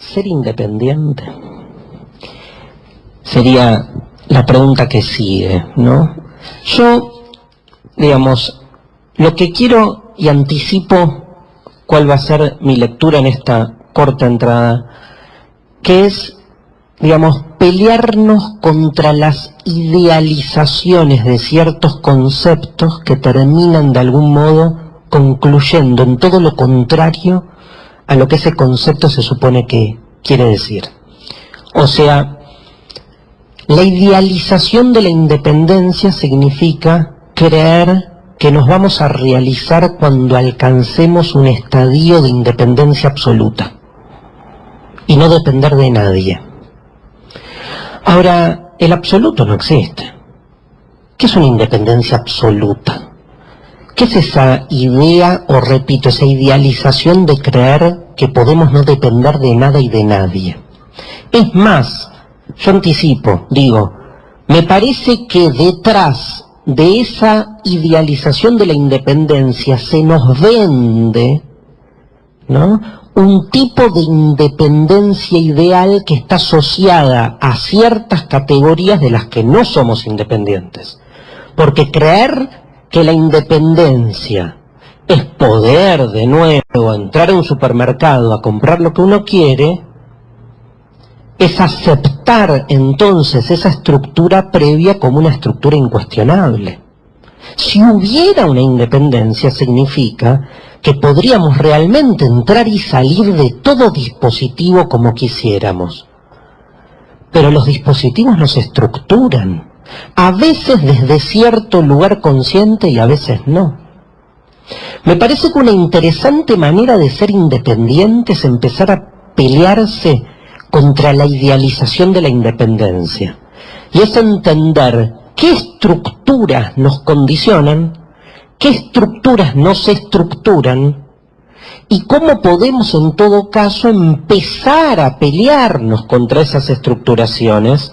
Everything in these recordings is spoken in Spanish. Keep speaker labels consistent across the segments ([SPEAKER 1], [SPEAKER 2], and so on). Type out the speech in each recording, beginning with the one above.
[SPEAKER 1] ser independiente? Sería la pregunta que sigue, ¿no? Yo, digamos, lo que quiero y anticipo cuál va a ser mi lectura en esta corta entrada, que es, digamos, pelearnos contra las idealizaciones de ciertos conceptos que terminan de algún modo concluyendo en todo lo contrario a lo que ese concepto se supone que quiere decir. O sea, la idealización de la independencia significa creer que nos vamos a realizar cuando alcancemos un estadio de independencia absoluta y no depender de nadie. Ahora, el absoluto no existe. ¿Qué es una independencia absoluta? ¿Qué es esa idea, o repito, esa idealización de creer que podemos no depender de nada y de nadie? Es más, yo anticipo, digo, me parece que detrás de esa idealización de la independencia se nos vende, ¿no?, un tipo de independencia ideal que está asociada a ciertas categorías de las que no somos independientes. Porque creer que la independencia es poder de nuevo entrar a un supermercado a comprar lo que uno quiere, es aceptar entonces esa estructura previa como una estructura incuestionable. Si hubiera una independencia, significa que podríamos realmente entrar y salir de todo dispositivo como quisiéramos. Pero los dispositivos nos estructuran, a veces desde cierto lugar consciente y a veces no. Me parece que una interesante manera de ser independiente es empezar a pelearse contra la idealización de la independencia. Y es entender qué estructuras nos condicionan, qué estructuras nos estructuran y cómo podemos en todo caso empezar a pelearnos contra esas estructuraciones,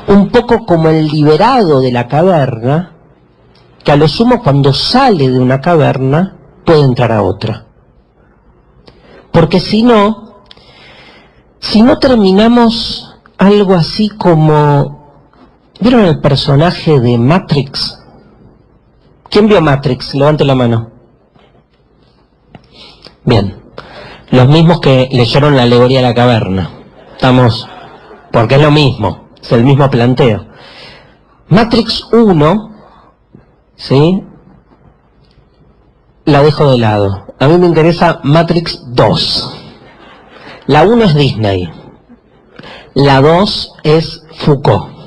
[SPEAKER 1] un poco como el liberado de la caverna, que a lo sumo cuando sale de una caverna puede entrar a otra. Porque si no terminamos algo así como... ¿Vieron el personaje de Matrix? ¿Quién vio Matrix? Levante la mano. Bien. Los mismos que leyeron la alegoría de la caverna. Estamos... porque es lo mismo. Es el mismo planteo. Matrix 1, ¿sí?, la dejo de lado. A mí me interesa Matrix 2. La 1 es Disney. La 2 es Foucault.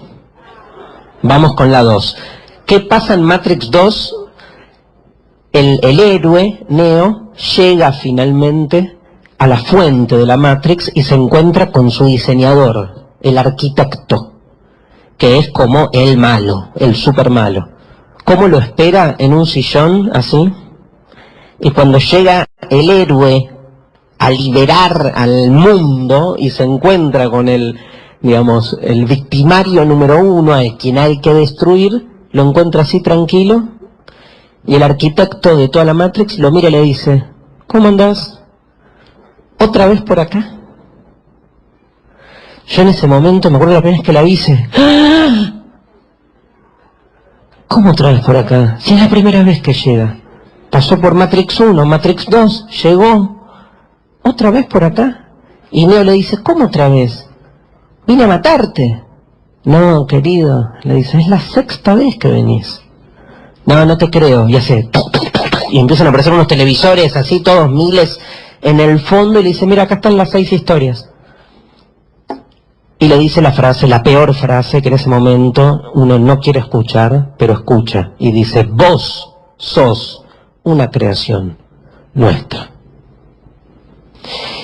[SPEAKER 1] Vamos con la 2. ¿Qué pasa en Matrix 2? El héroe, Neo, llega finalmente a la fuente de la Matrix y se encuentra con su diseñador, el arquitecto, que es como el malo, el super malo. ¿Cómo lo espera? En un sillón, así. Y cuando llega el héroe a liberar al mundo y se encuentra con el, digamos, el victimario número 1, a quien hay que destruir, lo encuentra así tranquilo, y el arquitecto de toda la Matrix lo mira y le dice: ¿cómo andás? ¿Otra vez por acá? Yo en ese momento, me acuerdo la primera vez que la vi, hice: ¡ah! ¿Cómo otra vez por acá? Si es la primera vez que llega. Pasó por Matrix 1, Matrix 2, llegó. ¿Otra vez por acá? Y Neo le dice: ¿cómo otra vez? Vine a matarte. No, querido, le dice, es la 6ª vez que venís. No, no te creo. Y hace... y empiezan a aparecer unos televisores así, todos miles en el fondo, y le dice: mira, acá están las 6 historias. Y le dice la frase, la peor frase que en ese momento uno no quiere escuchar, pero escucha. Y dice: vos sos una creación nuestra.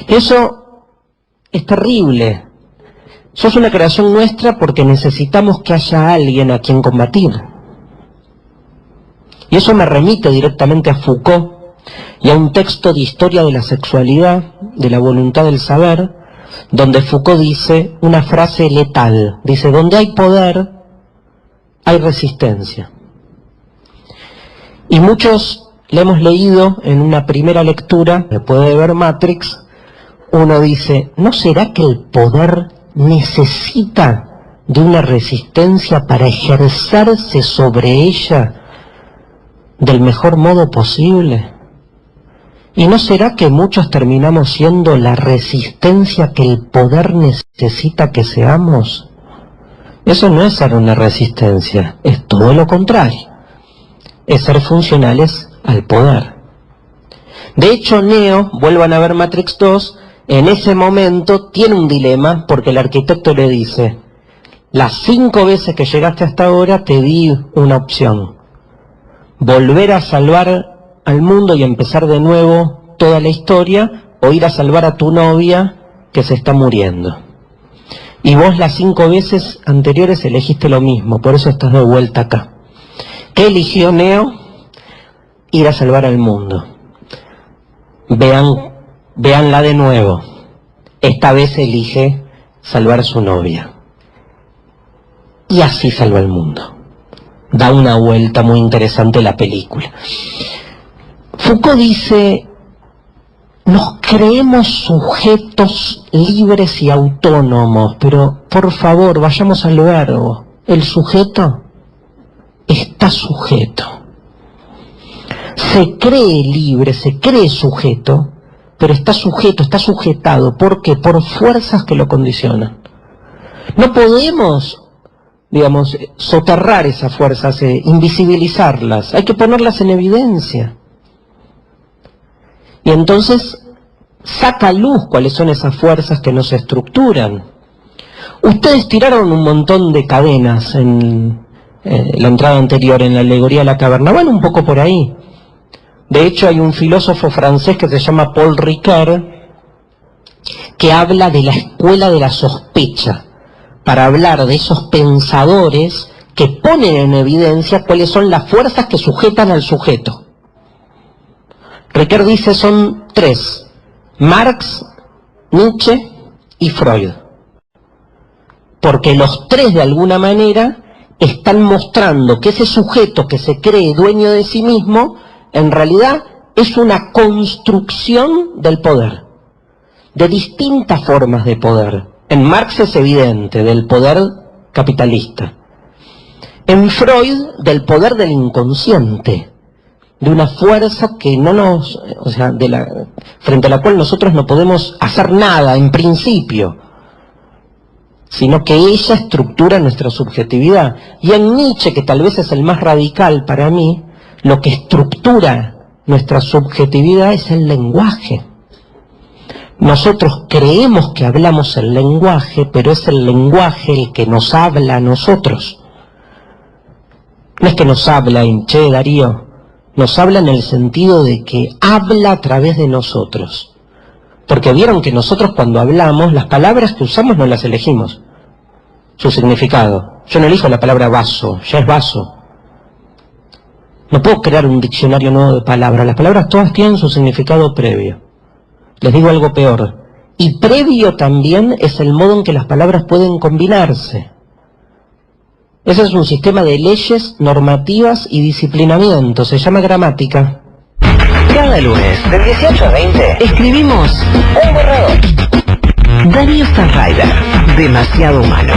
[SPEAKER 1] Eso es terrible. Sos una creación nuestra porque necesitamos que haya alguien a quien combatir. Y eso me remite directamente a Foucault y a un texto de historia de la sexualidad, de la voluntad del saber, donde Foucault dice una frase letal. Dice: donde hay poder, hay resistencia. Y muchos le hemos leído en una primera lectura, después de ver Matrix, uno dice, ¿no será que el poder necesita de una resistencia para ejercerse sobre ella del mejor modo posible? ¿Y no será que muchos terminamos siendo la resistencia que el poder necesita que seamos? Eso no es ser una resistencia, es todo lo contrario. Es ser funcionales al poder. De hecho, Neo, vuelvan a ver Matrix 2, en ese momento tiene un dilema porque el arquitecto le dice, las 5 veces que llegaste hasta ahora te di una opción. Volver a salvar al mundo y empezar de nuevo toda la historia, o ir a salvar a tu novia que se está muriendo. Y vos las 5 veces anteriores elegiste lo mismo, por eso estás de vuelta acá. ¿Qué eligió Neo? Ir a salvar al mundo. Véanla de nuevo. Esta vez elige salvar a su novia. Y así salva el mundo. Da una vuelta muy interesante la película. Foucault dice, nos creemos sujetos libres y autónomos, pero por favor, vayamos al verbo. El sujeto está sujeto. Se cree libre, se cree sujeto, pero está sujeto, está sujetado. ¿Por qué? Por fuerzas que lo condicionan. No podemos, digamos, soterrar esas fuerzas, invisibilizarlas. Hay que ponerlas en evidencia. Y entonces saca a luz cuáles son esas fuerzas que nos estructuran. Ustedes tiraron un montón de cadenas en la entrada anterior, en la alegoría de la caverna. Van un poco por ahí. De hecho, hay un filósofo francés que se llama Paul Ricoeur, que habla de la escuela de la sospecha, para hablar de esos pensadores que ponen en evidencia cuáles son las fuerzas que sujetan al sujeto. Ricoeur dice son 3, Marx, Nietzsche y Freud. Porque los 3 de alguna manera están mostrando que ese sujeto que se cree dueño de sí mismo, en realidad es una construcción del poder, de distintas formas de poder. En Marx es evidente, del poder capitalista. En Freud, del poder del inconsciente, de una fuerza que no nos, o sea, frente a la cual nosotros no podemos hacer nada en principio, sino que ella estructura nuestra subjetividad. Y en Nietzsche, que tal vez es el más radical para mí, lo que estructura nuestra subjetividad es el lenguaje. Nosotros creemos que hablamos el lenguaje, pero es el lenguaje el que nos habla a nosotros. No es que nos habla en che, Darío, nos habla en el sentido de que habla a través de nosotros. Porque vieron que nosotros cuando hablamos, las palabras que usamos no las elegimos. Su significado. Yo no elijo la palabra vaso, ya es vaso. No puedo crear un diccionario nuevo de palabras. Las palabras todas tienen su significado previo. Les digo algo peor. Y previo también es el modo en que las palabras pueden combinarse. Ese es un sistema de leyes, normativas y disciplinamiento. Se llama gramática.
[SPEAKER 2] Cada lunes, de 18 a 20, escribimos un borrador. Darío Stanraiver, demasiado humano.